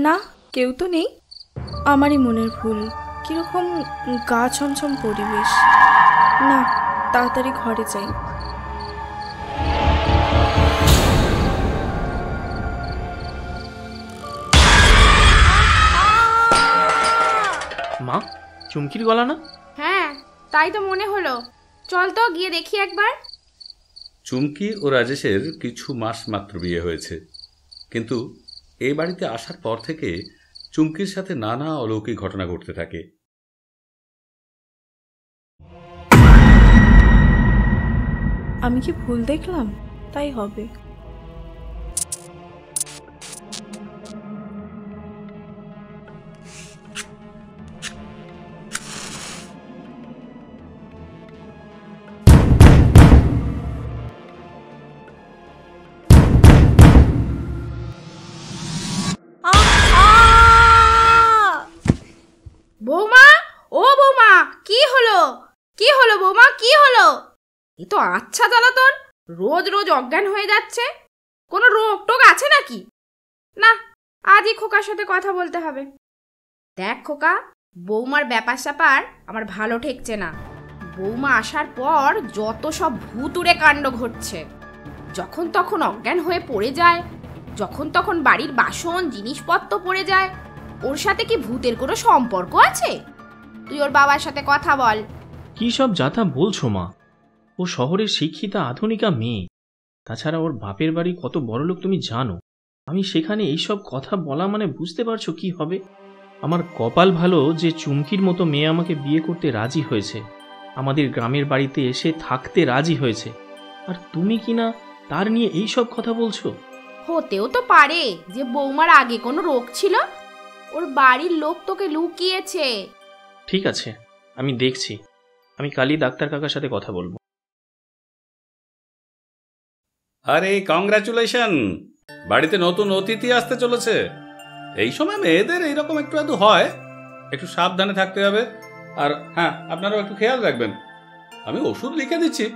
না, কেউ তো নেই। আমারই মনের ভুল। কিরকম গা ছমছম পরিবেশ। না, তাড়াতাড়ি ঘরে যাই। মা, চুমকির গলা না? হ্যাঁ, তাই তো মনে হলো। চল তো গিয়ে দেখি একবার। চুমকি ও রাজেশের কিছু মাস মাত্র বিয়ে হয়েছে, কিন্তু এই বাড়িতে আসার পর থেকে চুমকির সাথে নানা অলৌকিক ঘটনা ঘটতে থাকে। আমি কি ভুল দেখলাম? তাই হবে। বৌমা, ও বৌমা, কি হলো? কি হলো বৌমা, কি হলো? এ তো আচ্ছা জ্বালাতন, রোজ রোজ অজ্ঞান হয়ে যাচ্ছে। কোনো রোগ টোগ আছে নাকি? না, আজই খোকার সাথে কথা বলতে হবে। দেখ খোকা, বৌমার ব্যাপার স্যাপার আমার ভালো ঠেকছে না। বৌমা আসার পর যত সব ভুতুড়ে কাণ্ড ঘটছে। যখন তখন অজ্ঞান হয়ে পড়ে যায়, যখন তখন বাড়ির বাসন জিনিসপত্র পড়ে যায়। ওর সাথে কি ভূতের কোনো সম্পর্ক আছে? তুই ওর বাবার সাথে কথা বল। কি সব যাতা বলছো মা? ও শহরের শিক্ষিতা আধুনিকা মেয়ে। তাছাড়া ওর বাপের বাড়ি কত বড়লোক তুমি জানো। আমি সেখানে এইসব কথা বলা মানে বুঝতে পারছো কি হবে? আমার কপাল ভালো যে চুমকির মতো মেয়ে আমাকে বিয়ে করতে রাজি হয়েছে, আমাদের গ্রামের বাড়িতে এসে থাকতে রাজি হয়েছে। আর তুমি কিনা তার নিয়ে এইসব কথা বলছো? হতেও তো পারে যে বৌমার আগে কোনো রোগ ছিল, ওর বাড়ির লোক তোকে লুকিয়েছে। ঠিক আছে, আমি দেখছি। আমি কালই ডাক্তার কাকার সাথে কথা বলবো। আরে কংগ্রাচুলেশন, বাড়িতে নতুন অতিথি আসতে চলেছে। এই সময় মেয়েদের এইরকম একটু আধটু হয়, একটু সাবধানে থাকতে হবে। আর হ্যাঁ, আপনারাও একটু খেয়াল রাখবেন। আমি ওষুধ লিখে দিচ্ছি,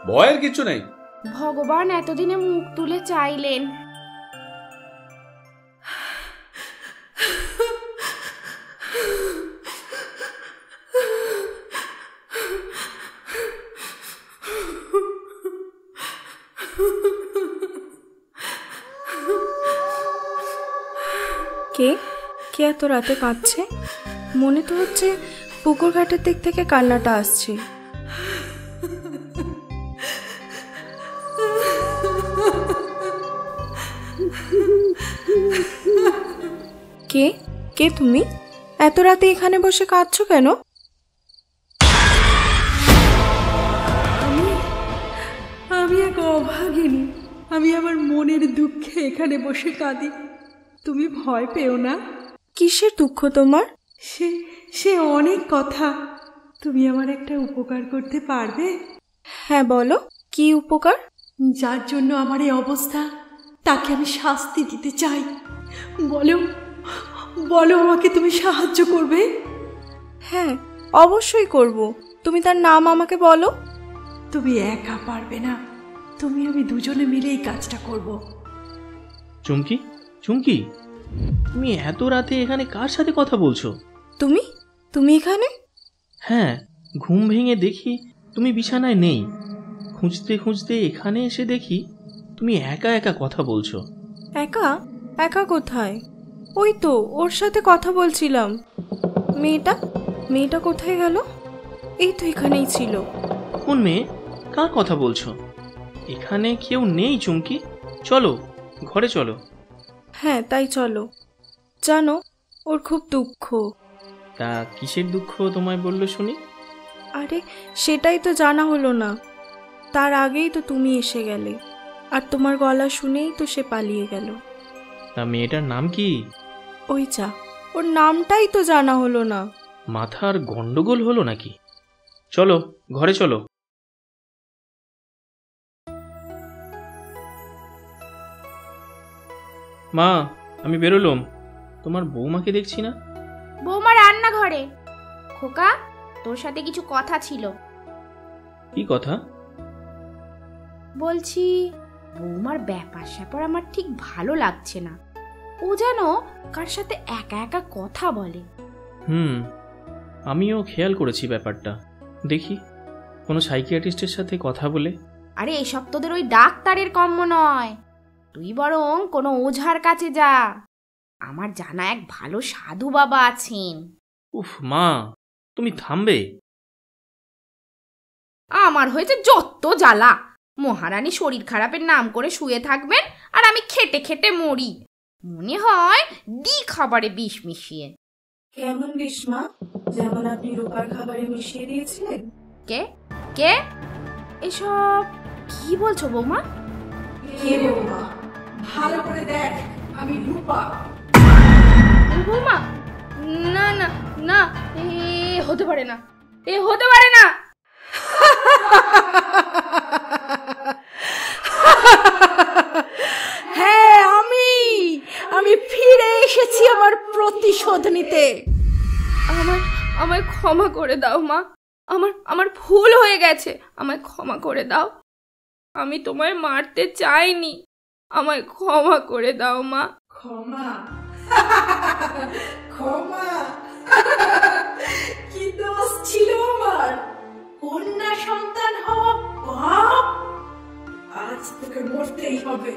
ভয়ের কিছু নেই। ভগবান এতদিনে মুখ তুলে চাইলেন। কে কে এত রাতে কাঁদছে? মনে তো হচ্ছে পুকুর ঘাটের দিক থেকে কান্নাটা আসছে। কে কে তুমি? এত রাতে এখানে বসে কাঁদছো কেন? আমি এক অভাগিনী। আমি আমার মনের দুঃখে এখানে বসে কাঁদি। তুমি ভয় পেও না। কিসের দুঃখ তোমার? সে অনেক কথা। তুমি আমার একটা উপকার করতে পারবে? হ্যাঁ বলো, কি উপকার? যার জন্য আমার এই অবস্থা, তাকে আমি শাস্তি দিতে চাই। বলো বলো, আমাকে তুমি সাহায্য করবে? হ্যাঁ, অবশ্যই করব। তুমি তার নাম আমাকে বলো। তুমি একা পারবে না, তুমি আমি দুজনে মিলে এই কাজটা করব। চুমকি, চুমকি, তুমি এত রাতে এখানে কার সাথে কথা বলছো? তুমি তুমি এখানে? হ্যাঁ, ঘুম ভেঙে দেখি তুমি বিছানায় নেই। খুঁজতে খুঁজতে এখানে এসে দেখি তুমি একা একা কথা বলছো। একা? একা কোথায়? ওই তো ওর সাথে কথা বলছিলাম। মেয়েটা কোথায় গেল? এই তো এখানেই ছিল। কোন মেয়ে? কার কথা বলছো? এখানে কেউ নেই চুমকি, চলো ঘরে চলো। হ্যাঁ, তাই চলো। জানো, ওর খুব দুঃখ। তা কিসের দুঃখ তোমায় বললো শুনি? আরে সেটাই তো জানা হলো না। তার আগেই তো তুমি এসে গেলে, আর তোমার গলা শুনেই তো সে পালিয়ে গেল। তা মেয়েটার নাম কি? ওই যা, ওর নামটাই তো জানা হলো না। মাথার গন্ডগোল হলো নাকি? চলো ঘরে চলো। মা, আমি বেরোলাম। তোমার বৌমাকে দেখছি না। বৌমা রান্নাঘরে। খোকা, তোর সাথে কিছু কথা ছিল। কি কথা? বলছি, বৌমার ব্যাপার স্যাপার আমার ঠিক ভালো লাগছে না। ও যেন কার সাথে একা একা কথা বলে। আমিও খেয়াল করেছি ব্যাপারটা। দেখি কোনো সাইকিয়াট্রিস্টের সাথে কথা বলে। আরে এসব তোদের ওই ডাক্তারের কর্ম নয়, তুই বরং কোনো ওঝার কাছে যা। আমার জানা এক ভালো সাধু বাবা আছেন। উফ মা, তুমি থামবে? আমার হয়েছে যত জ্বালা। মহারানী শরীর খারাপের নাম করে শুয়ে থাকবেন আর আমি খেটে খেটে মরি। মনে হয় খাবারে বিষ মিশিয়ে। কেমন বিষ মা? যেমন আপনি রূপার খাবারে মিশিয়ে দিয়েছিলেন। কে কে এসব কি বলছো বৌমা? কে বৌমা? ভালো করে দেখ, আমি রূপা। বৌমা, না না না, এ হতে পারে না, এ হতে পারে না। হ্যাঁ, আমি ফিরে এসেছি আমার প্রতিশোধ নিতে। আমায় ক্ষমা করে দাও মা। আমার ভুল হয়ে গেছে, আমায় ক্ষমা করে দাও। আমি তোমায় মারতে চাইনি, আমায় ক্ষমা করে দাও মা। ক্ষমা? ক্ষমা? কি দোষ ছিল আমার? কন্যা সন্তান হওয়া পাপ। আজ তোকে মরতেই হবে,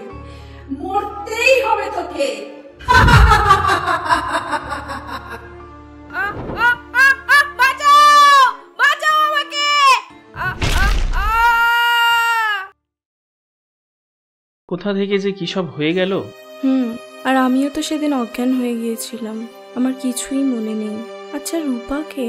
মরতেই হবে তোকে। বাঁচাও, বাঁচাও আমাকে। কোথা থেকে যে কি সব হয়ে গেল। আর আমিও তো সেদিন অজ্ঞান হয়ে গিয়েছিলাম, আমার কিছুই মনে নেই। আচ্ছা রূপাকে?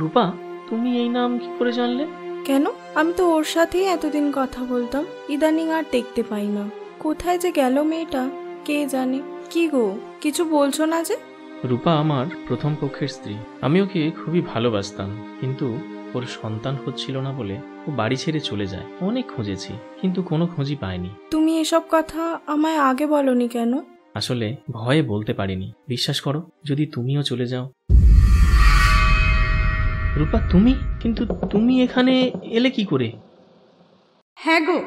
রূপা? তুমি এই নাম কি করে জানলে? কেন, আমি তো ওর সাথেই এতদিন কথা বলতাম, ইদানিং আর দেখতে পাই না। কোথায় যে গেল মেয়েটা কে জানে। কি গো, কিছু বলছো না যে? রূপা আমার প্রথম পক্ষের স্ত্রী। আমি ওকে খুবই ভালোবাসতাম, কিন্তু ওর সন্তান হচ্ছিল না বলে ও বাড়ি ছেড়ে চলে যায়। অনেক খুঁজেছি, কিন্তু কোনো খোঁজই পাইনি। তুমি এসব কথা আমায় আগে বলনি কেন? আসলে ভয়ে বলতে পারিনি। বিশ্বাস করো, যদি তুমিও চলে যাও। রূপা তুমি? কিন্তু তুমি এখানে এলে কি করে? হ্যাঁ গো,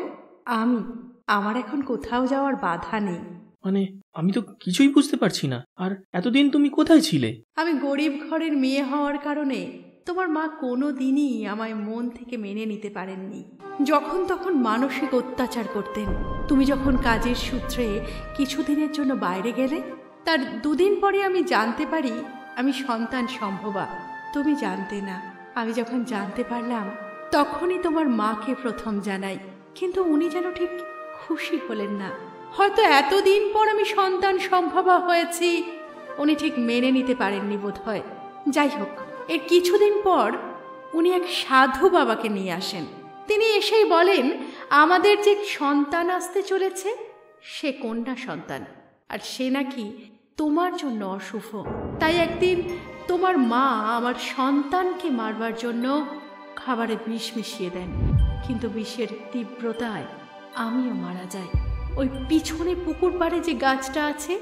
আমার এখন কোথাও যাওয়ার বাধা নেই। মানে আমি তো কিছুই বুঝতে পারছি না। আর এতদিন তুমি কোথায় ছিলে? আমি গরিব ঘরের মেয়ে হওয়ার কারণে তোমার মা কোনো দিনই আমায় মন থেকে মেনে নিতে পারেননি। যখন তখন মানসিক অত্যাচার করতেন। তুমি যখন কাজের সূত্রে কিছুদিনের জন্য বাইরে গেলে, তার দুদিন পরে আমি জানতে পারি আমি সন্তান সম্ভবা। তুমি জানতে না। আমি যখন জানতে পারলাম তখনই তোমার মাকে প্রথম জানাই, কিন্তু উনি যেন ঠিক খুশি হলেন না। হয়তো এতদিন পর আমি সন্তান সম্ভবা হয়েছি উনি ঠিক মেনে নিতে পারেননি বোধ হয়। যাই হোক, এর কিছুদিন পর উনি এক সাধু বাবাকে নিয়ে আসেন। তিনি এসেই বলেন আমাদের যে সন্তান আসতে চলেছে সে কন্যা সন্তান, আর সে নাকি তোমার জন্য অশুভ। তাই একদিন তোমার মা আমার সন্তানকে মারবার জন্য খাবারে বিষ মিশিয়ে দেন, কিন্তু বিষের তীব্রতায় আমিও মারা যাই। ওই পিছনে পুকুর পাড়ে যে গাছটা আছে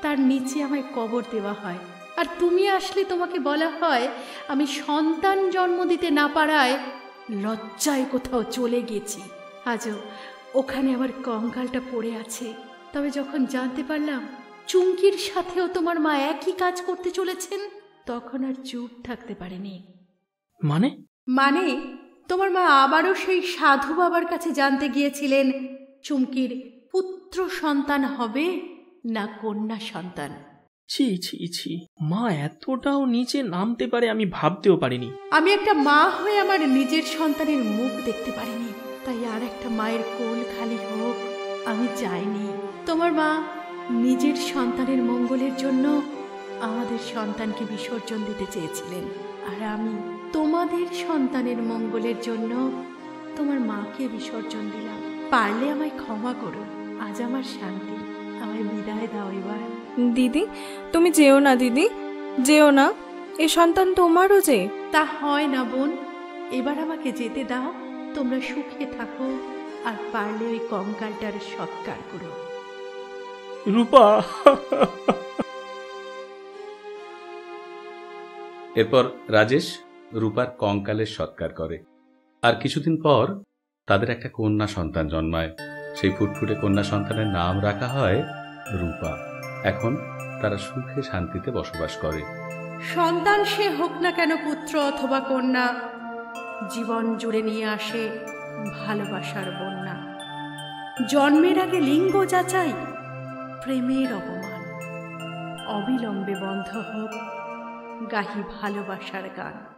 তার নিচে আমায় কবর দেওয়া হয়। আর তুমি আসলে তোমাকে বলা হয় আমি সন্তান জন্ম দিতে না পারায় লজ্জায় কোথাও চলে গেছি। আজও ওখানে আমার কঙ্কালটা পড়ে আছে। তবে যখন জানতে পারলাম চুমকির সাথেও তোমার মা একই কাজ করতে চলেছেন, তখন আর চুপ থাকতে পারেনি। মানে তোমার মা আবারও সেই সাধু বাবার কাছে জানতে গিয়েছিলেন চুমকির পুত্র সন্তান হবে না কন্যা সন্তান। ছি ছি ছি, মা এতটাও নিচে নামতে পারে আমি ভাবতেও পারিনি। আমি একটা মা হয়ে আমার নিজের সন্তানের মুখ দেখতে পারিনি, তাই আর একটা মায়ের কোল খালি হোক আমি চাইনি। তোমার মা নিজের সন্তানের মঙ্গলের জন্য আমাদের সন্তানকে বিসর্জন দিতে চেয়েছিলেন, আর আমি তোমাদের সন্তানের মঙ্গলের জন্য তোমার মাকে বিসর্জন দিলাম। পারলে আমায় ক্ষমা করো, আজ আমার শান্তি, আমায় বিদায় দাও এবার। দিদি, তুমি যেও না দিদি, যেও না। এ সন্তান তোমারও যে। তা হয় না বোন, এবার আমাকে যেতে দাও। তোমরা সুখে থাকো, আর পারলে ওই কঙ্কালটার সৎকার করো। রূপা। এরপর রাজেশ রূপার কঙ্কালের সৎকার করে। আর কিছুদিন পর তাদের একটা কন্যা সন্তান জন্মায়। সেই ফুটফুটে কন্যা সন্তানের নাম রাখা হয় রূপা। এখন তারা সুখে শান্তিতে বসবাস করে। সন্তান সে হোক না কেন পুত্র অথবা কন্যা, জীবন জুড়ে নিয়ে আসে ভালোবাসার বন্যা। জন্মের আগে লিঙ্গ যাচাই প্রেমের অপমান, অবিলম্বে বন্ধ হোক গাহি ভালোবাসার গান।